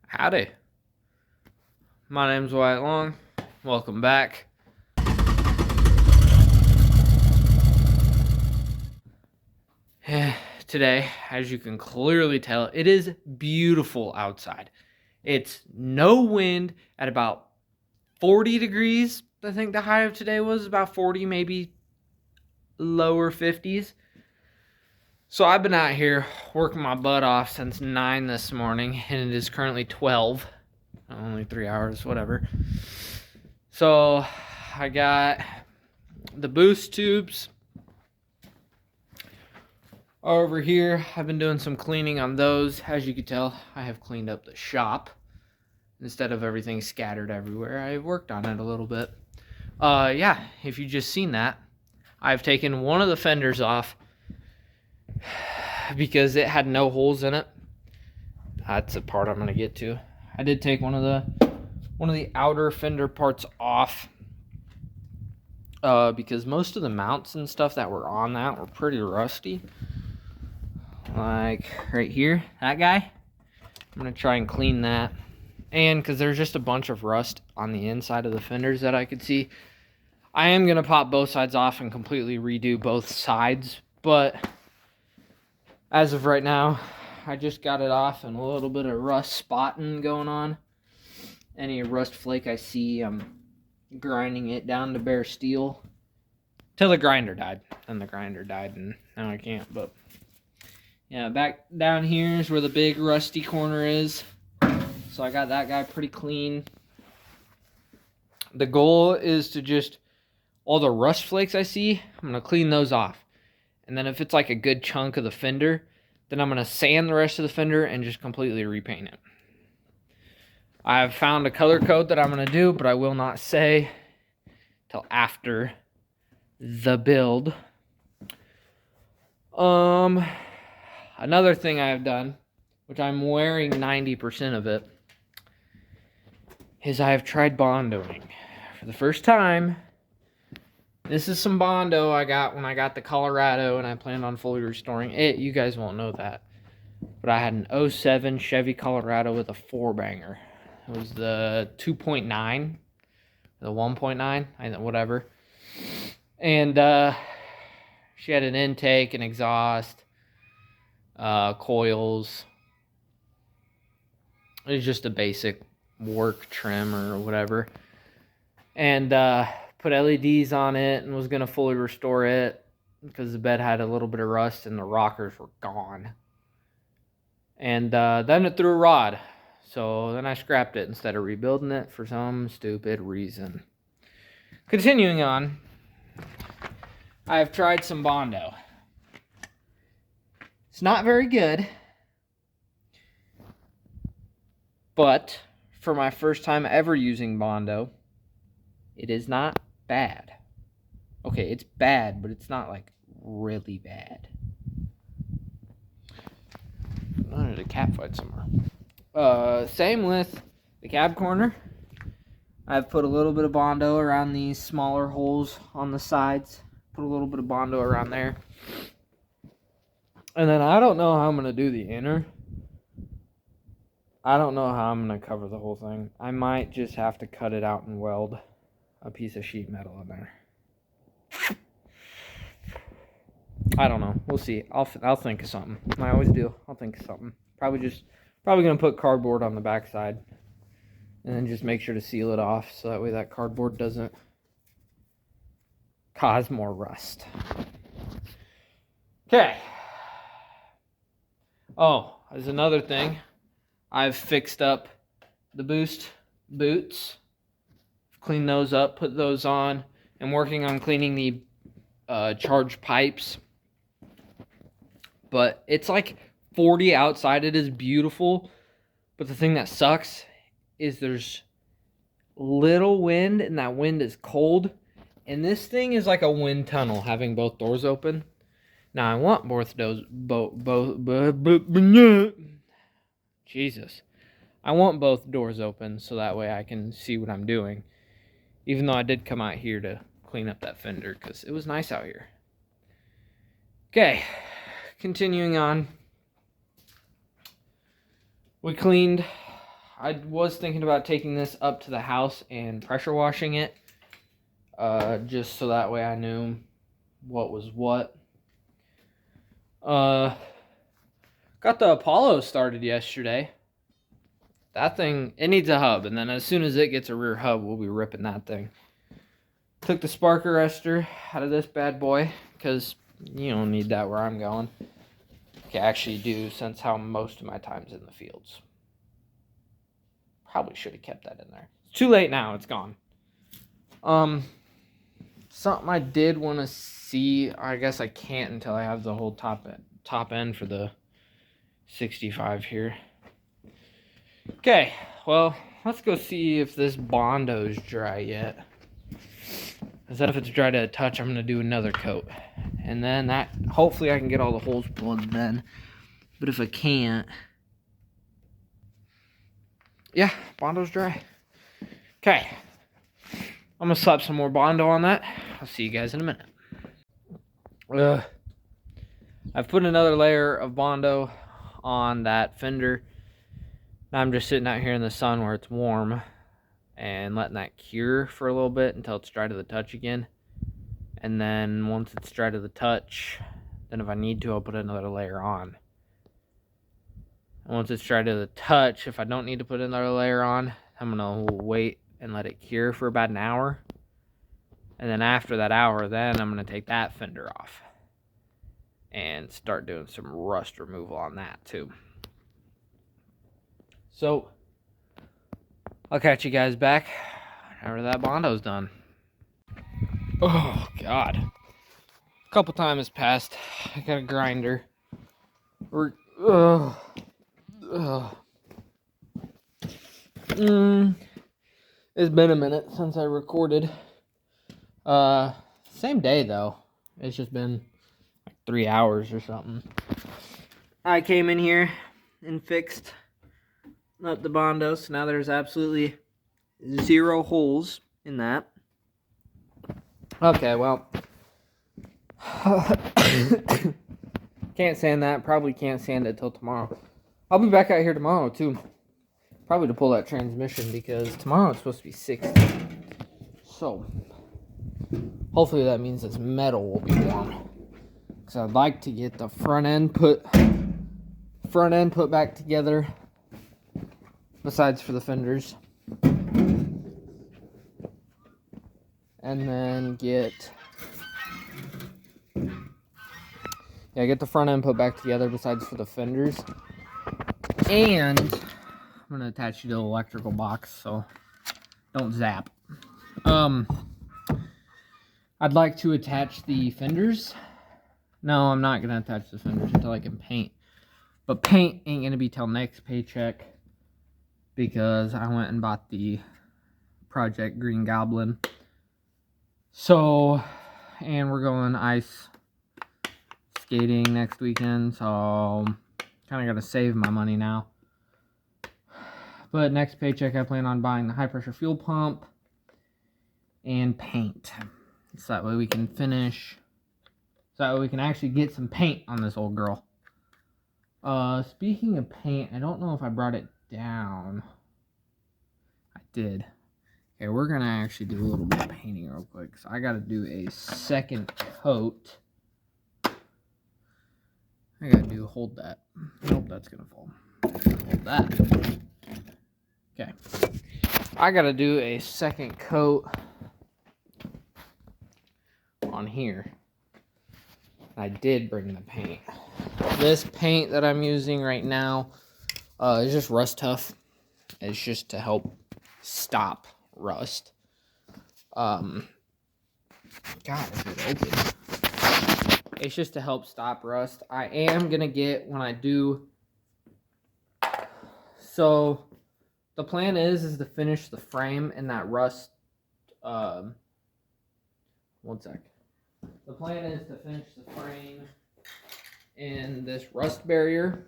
Howdy. My name's Wyatt Long. Welcome back. Today, as you can clearly tell, it is beautiful outside. It's no wind at about 40 degrees. I think the high of today was about 40, maybe lower 50s. So I've been out here working my butt off since 9 this morning, and it is currently 12. Only 3 hours, whatever. So I got the boost tubes over here. I've been doing some cleaning on those. As you can tell, I have cleaned up the shop. Instead of everything scattered everywhere, I worked on it a little bit. Yeah, if you just seen that, I've taken one of the fenders off because it had no holes in it. That's the part I'm gonna get to. I did take one of the outer fender parts off because most of the mounts and stuff that were on that were pretty rusty. Like right here, that guy. I'm gonna try and clean that. And because there's just a bunch of rust on the inside of the fenders that I could see, I am gonna pop both sides off and completely redo both sides. But as of right now, I just got it off and a little bit of rust spotting going on. Any rust flake I see, I'm grinding it down to bare steel till the grinder died. And the grinder died, and now I can't. But yeah, back down here is where the big rusty corner is. So I got that guy pretty clean. The goal is to just, all the rust flakes I see, I'm going to clean those off. And then if it's like a good chunk of the fender, then I'm going to sand the rest of the fender and just completely repaint it. I've found a color code that I'm going to do, but I will not say till after the build. Another thing I have done, which I'm wearing 90% of it, is I have tried bondoing. For the first time, this is some bondo I got when I got the Colorado, and I planned on fully restoring it. You guys won't know that. But I had an 07 Chevy Colorado with a 4-banger. It was the 2.9, the 1.9, whatever. And she had an intake, an exhaust, coils. It was just a basic work trim or whatever. And put LEDs on it and was going to fully restore it because the bed had a little bit of rust and the rockers were gone. And then it threw a rod. So then I scrapped it instead of rebuilding it for some stupid reason. Continuing on, I've tried some bondo. It's not very good, but for my first time ever using bondo, it is not bad. Okay, it's bad, but it's not like really bad. I need a cat fight somewhere. Same with the cab corner. I've put a little bit of bondo around these smaller holes on the sides. Put a little bit of bondo around there. And then I don't know how I'm going to do the inner. I don't know how I'm going to cover the whole thing. I might just have to cut it out and weld a piece of sheet metal in there. I don't know. We'll see. I'll think of something. I always do. I'll think of something. Probably going to put cardboard on the backside. And then just make sure to seal it off so that way that cardboard doesn't cause more rust. Okay. Oh, there's another thing. I've fixed up the boost boots. Cleaned those up, put those on. I'm working on cleaning the charge pipes. But it's like 40 outside. It is beautiful. But the thing that sucks is there's little wind, and that wind is cold. And this thing is like a wind tunnel, having both doors open. Now, I want both doors, Jesus. I want both doors open so that way I can see what I'm doing. Even though I did come out here to clean up that fender because it was nice out here. Okay, continuing on. We cleaned I was thinking about taking this up to the house and pressure washing it. Just so that way I knew what was what. Got the Apollo started yesterday. That thing, it needs a hub, and then as soon as it gets a rear hub, we'll be ripping that thing. Took the spark arrestor out of this bad boy, because you don't need that where I'm going. Okay, I actually do, since how most of my time's in the fields. Probably should have kept that in there. It's too late now, it's gone. Something I did want to see, I guess I can't until I have the whole top end for the 65 here. Okay, well, let's go see if this bondo's dry yet. Because if it's dry to a touch, I'm going to do another coat. And then that, hopefully I can get all the holes plugged then. But if I can't, yeah, bondo's dry. Okay, I'm going to slap some more bondo on that. I'll see you guys in a minute. I've put another layer of bondo on that fender. Now I'm just sitting out here in the sun where it's warm and letting that cure for a little bit until it's dry to the touch again. And then once it's dry to the touch, then if I need to, I'll put another layer on. And once it's dry to the touch, if I don't need to put another layer on, I'm going to wait and let it cure for about an hour. And then after that hour, then I'm going to take that fender off and start doing some rust removal on that too. So, I'll catch you guys back after that bondo's done. Oh, God. A couple times passed. I got a grinder. It's been a minute since I recorded. Same day, though. It's just been like 3 hours or something. I came in here and fixed up the bondo, so now there's absolutely 0 holes in that. Okay, well, can't sand that. Probably can't sand it till tomorrow. I'll be back out here tomorrow too, probably to pull that transmission, because tomorrow it's supposed to be 60. So hopefully that means this metal will be warm, because I'd like to get the front end put back together, besides for the fenders, and then get the front end put back together besides for the fenders. And I'm going to attach you to the electrical box, so don't zap. I'd like to attach the fenders. No, I'm not going to attach the fenders until I can paint. But paint ain't going to be till next paycheck, because I went and bought the Project Green Goblin. So, and we're going ice skating next weekend, so kind of got to save my money now. But next paycheck, I plan on buying the high pressure fuel pump and paint. So that way we can finish, so that way we can actually get some paint on this old girl. Speaking of paint, I don't know if I brought it down. I did. Okay, we're going to actually do a little bit of painting real quick. So I got to do a second coat. I got to hold that. Nope, that's going to fall. Hold that. Okay. I got to do a second coat on here. I did bring the paint. This paint that I'm using right now is just rust tough. It's just to help stop rust. God, is it open? It's just to help stop rust. I am gonna get, when I do, so the plan is to finish the frame in that rust. One sec. The plan is to finish the frame in this rust barrier,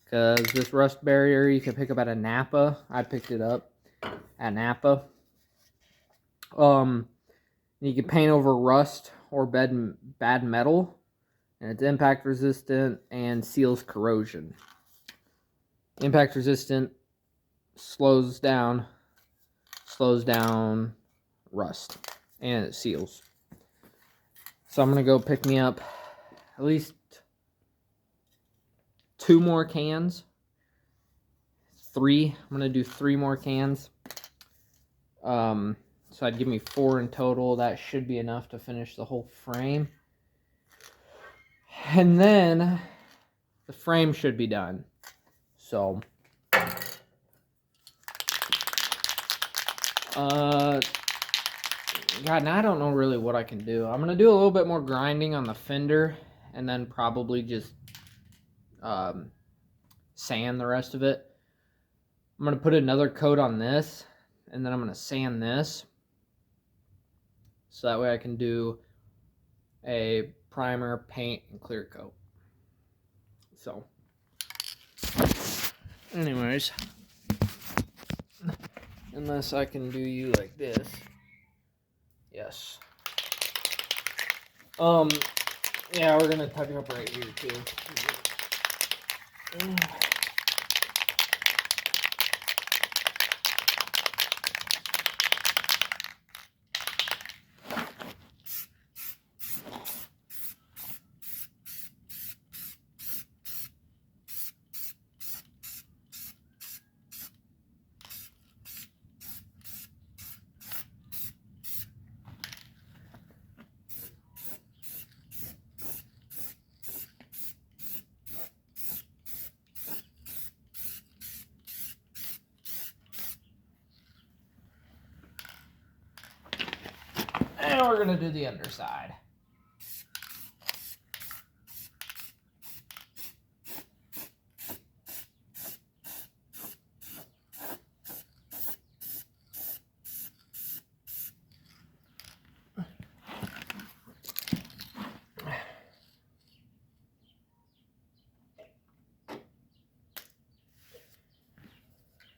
because this rust barrier you can pick up at a Napa. I picked it up at Napa. You can paint over rust or bad metal, and it's impact resistant and seals corrosion. Impact resistant, slows down rust, and it seals. So I'm going to go pick me up at least 2 more cans. 3. I'm going to do 3 more cans. So that'd give me 4 in total. That should be enough to finish the whole frame. And then the frame should be done. So, God, now I don't know really what I can do. I'm going to do a little bit more grinding on the fender and then probably just sand the rest of it. I'm going to put another coat on this and then I'm going to sand this. So that way I can do a primer, paint, and clear coat. So, anyways, unless I can do you like this. Yes. Yeah, we're gonna tuck it up right here too. And we're gonna do the underside.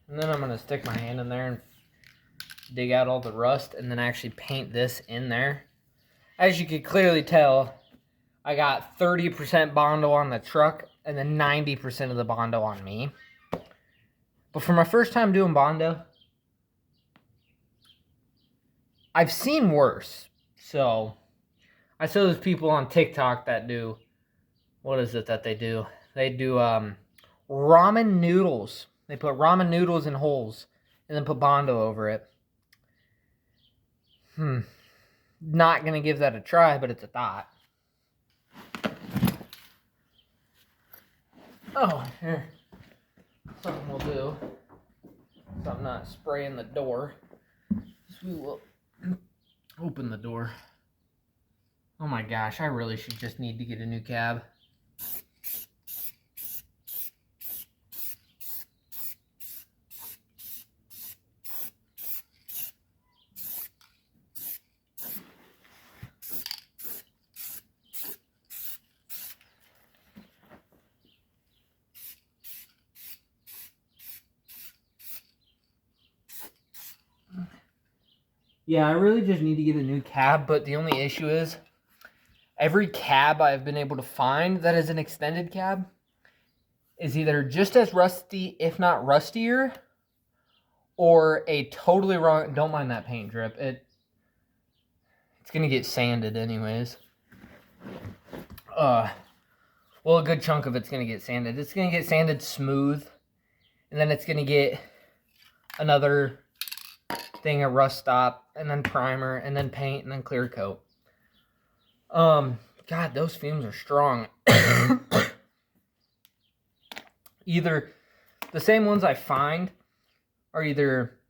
And then I'm gonna stick my hand in there and dig out all the rust and then actually paint this in there. As you can clearly tell, I got 30% bondo on the truck and then 90% of the bondo on me. But for my first time doing bondo, I've seen worse. So I saw those people on TikTok that do, what is it that they do? They do ramen noodles. They put ramen noodles in holes and then put bondo over it. Not gonna give that a try, but it's a thought. Oh, here. Something we'll do. So I'm not spraying the door. So we will open the door. Oh my gosh, I really should just need to get a new cab. Yeah, I really just need to get a new cab, but the only issue is every cab I've been able to find that is an extended cab is either just as rusty, if not rustier, or a totally wrong... Don't mind that paint drip. It's going to get sanded anyways. Well, a good chunk of it's going to get sanded. It's going to get sanded smooth, and then it's going to get another thing of rust stop, and then primer, and then paint, and then clear coat. God, those fumes are strong. Either the same ones I find are either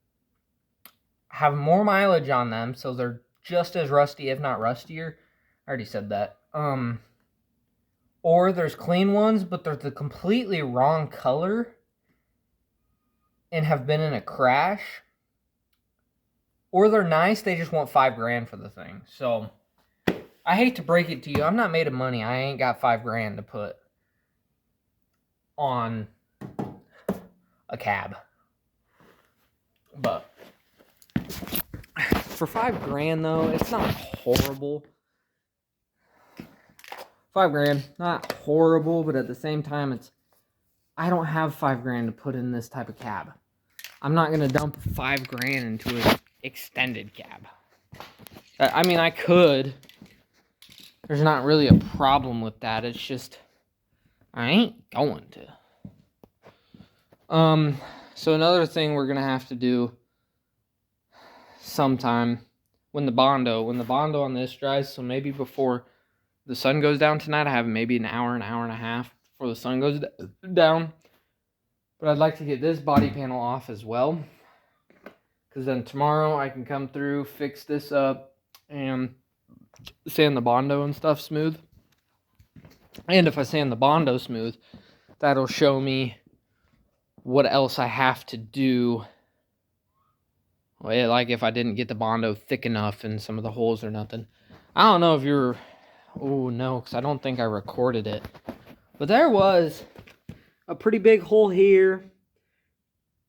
have more mileage on them, so they're just as rusty, if not rustier. I already said that. Or there's clean ones, but they're the completely wrong color and have been in a crash. Or they're nice, they just want $5,000 for the thing. So, I hate to break it to you, I'm not made of money. I ain't got $5,000 to put on a cab. But, for $5,000 though, it's not horrible. $5,000, not horrible, but at the same time, I don't have $5,000 to put in this type of cab. I'm not gonna dump $5,000 into an extended cab. I mean, I could. There's not really a problem with that. It's just I ain't going to. So another thing we're gonna have to do sometime when the bondo on this dries, so maybe before the sun goes down tonight, I have maybe an hour and a half before the sun goes down. But I'd like to get this body panel off as well, because then tomorrow I can come through, fix this up, and sand the bondo and stuff smooth. And if I sand the bondo smooth, that'll show me what else I have to do. Well, like if I didn't get the bondo thick enough in some of the holes or nothing. I don't know if you're... Oh, no, because I don't think I recorded it. But there was a pretty big hole here.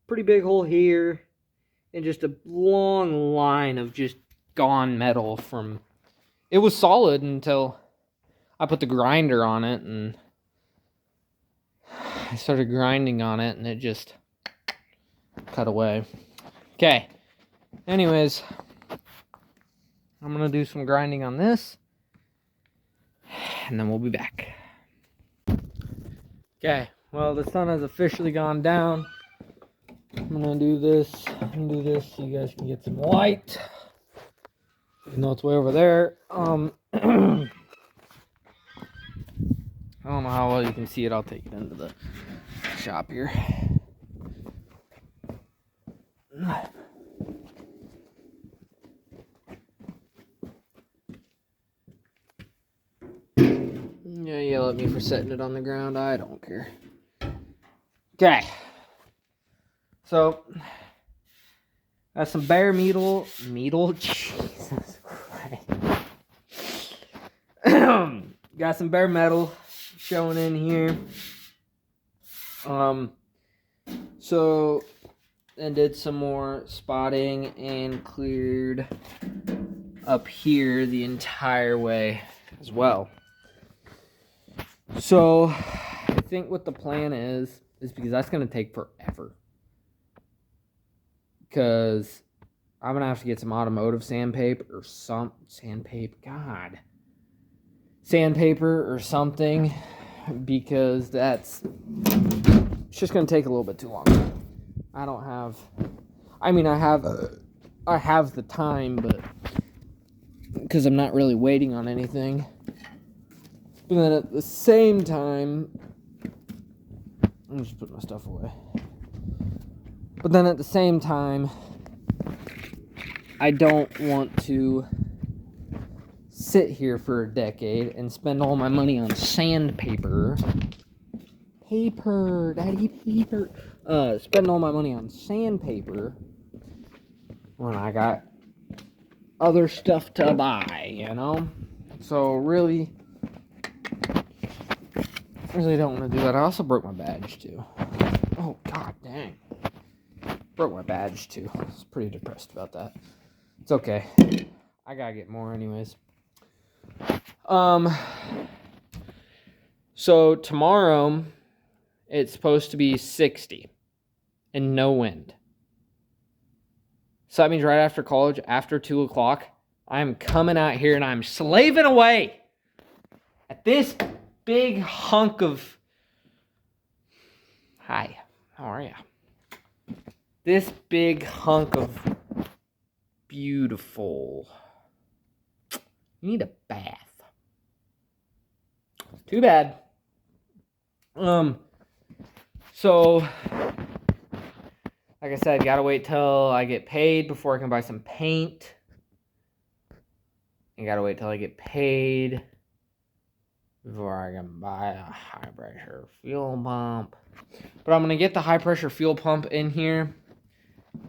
Pretty big hole here. And just a long line of just gone metal from... It was solid until I put the grinder on it, and I started grinding on it, and it just cut away. Okay. Anyways, I'm going to do some grinding on this, and then we'll be back. Okay. Well, the sun has officially gone down. I'm going to do this and do this so you guys can get some light. Even though it's way over there. I don't know how well you can see it. I'll take it into the shop here. Yeah, yell at me for setting it on the ground. I don't care. Okay. So, got some bare metal. Jesus Christ. Got some bare metal showing in here. So, and did some more spotting and cleared up here the entire way as well. So, I think what the plan is because that's going to take forever. Because I'm going to have to get some automotive sandpaper or sandpaper or something, because it's just going to take a little bit too long. I have the time, but because I'm not really waiting on anything. But then at the same time, I'm just putting my stuff away. But then at the same time, I don't want to sit here for a decade and spend all my money on sandpaper. Spend all my money on sandpaper when I got other stuff to buy, you know? So really don't want to do that. I also broke my badge too. Oh, god dang. Broke my badge too. I was pretty depressed about that. It's okay. I gotta get more anyways. So tomorrow it's supposed to be 60 and no wind. So that means right after college, after 2 o'clock, I'm coming out here and I'm slaving away at this big hunk of... Hi, how are ya? This big hunk of beautiful... You need a bath. Too bad. So, like I said, gotta wait till I get paid before I can buy some paint. And gotta wait till I get paid before I can buy a high pressure fuel pump. But I'm gonna get the high pressure fuel pump in here.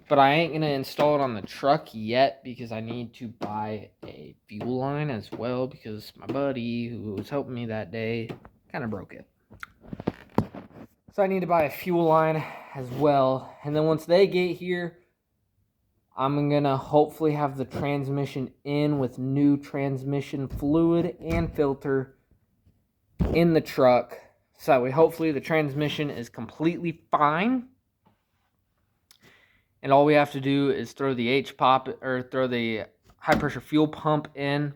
But I ain't gonna install it on the truck yet because I need to buy a fuel line as well, because my buddy who was helping me that day kind of broke it. So I need to buy a fuel line as well. And then once they get here, I'm gonna hopefully have the transmission in with new transmission fluid and filter in the truck So that way, hopefully the transmission is completely fine. And all we have to do is throw the H-pop, or throw the high pressure fuel pump in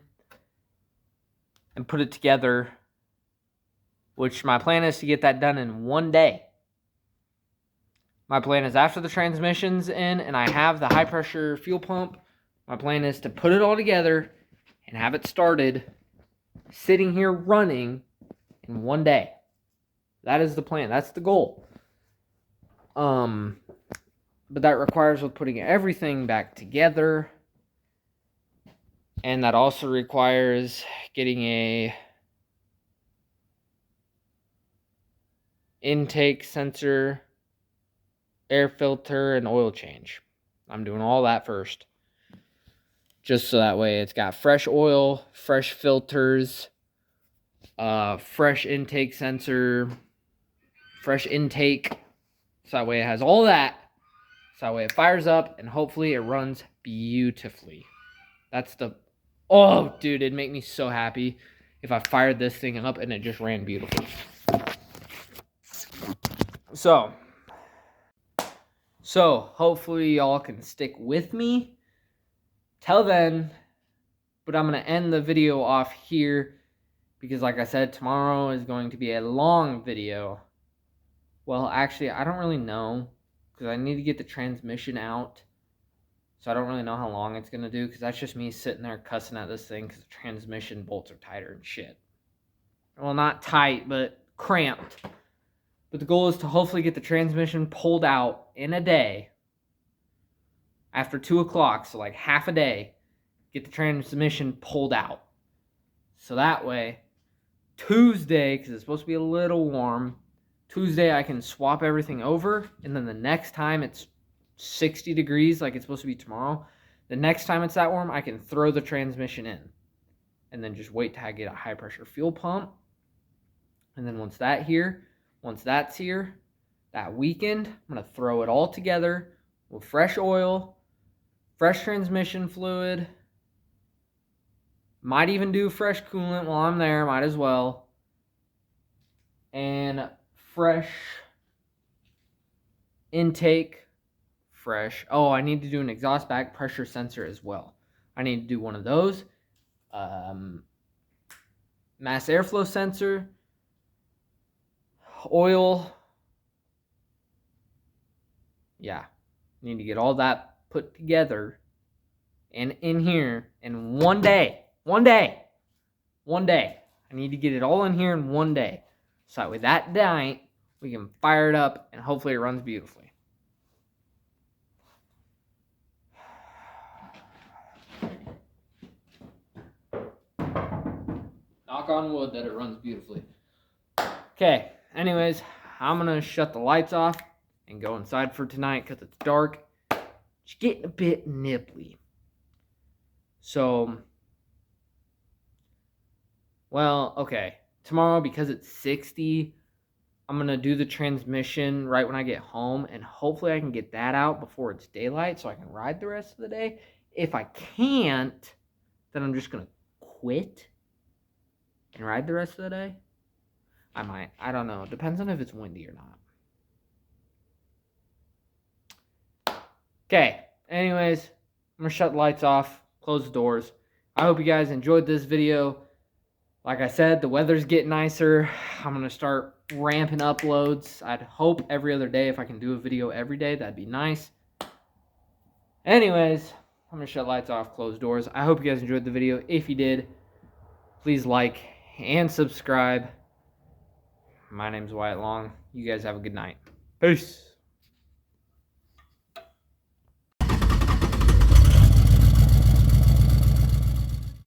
and put it together, which my plan is to get that done in 1 day. My plan is after the transmission's in and I have the high pressure fuel pump, my plan is to put it all together and have it started sitting here running in 1 day. That is the plan. That's the goal. But that requires with putting everything back together. And that also requires getting a intake sensor, air filter, and oil change. I'm doing all that first. Just so that way it's got fresh oil, fresh filters, fresh intake sensor, fresh intake. So that way it has all that. So that way it fires up and hopefully it runs beautifully. That's the... Oh, dude, it'd make me so happy if I fired this thing up and it just ran beautifully. So hopefully y'all can stick with me till then. But I'm going to end the video off here because, like I said, tomorrow is going to be a long video. Well, actually, I don't really know because I need to get the transmission out. So I don't really know how long it's going to do because that's just me sitting there cussing at this thing because the transmission bolts are tighter and shit. Well, not tight, but cramped. But the goal is to hopefully get the transmission pulled out in a day after 2 o'clock, so like half a day, get the transmission pulled out. So that way, Tuesday, because it's supposed to be a little warm, Tuesday I can swap everything over, and then the next time it's 60 degrees like it's supposed to be tomorrow, the next time it's that warm, I can throw the transmission in. And then just wait till I get a high pressure fuel pump. And then once that's here, that weekend, I'm going to throw it all together with fresh oil, fresh transmission fluid. Might even do fresh coolant while I'm there, might as well. And fresh intake. Fresh. Oh, I need to do an exhaust back pressure sensor as well. I need to do one of those. Mass airflow sensor. Oil. Yeah. Need to get all that put together and in here in 1 day. 1 day. 1 day. I need to get it all in here in 1 day. So that way that night we can fire it up and hopefully it runs beautifully. Knock on wood that it runs beautifully. Okay, anyways, I'm going to shut the lights off and go inside for tonight because it's dark. It's getting a bit nipply. So, well, okay. Tomorrow, because it's 60, I'm going to do the transmission right when I get home. And hopefully I can get that out before it's daylight so I can ride the rest of the day. If I can't, then I'm just going to quit and ride the rest of the day. I might. I don't know. It depends on if it's windy or not. Okay. Anyways, I'm going to shut the lights off, close the doors. I hope you guys enjoyed this video. Like I said, the weather's getting nicer. I'm going to start ramping uploads. I'd hope every other day. If I can do a video every day, that'd be nice. Anyways, I'm going to shut lights off, close doors. I hope you guys enjoyed the video. If you did, please like and subscribe. My name's Wyatt Long. You guys have a good night. Peace.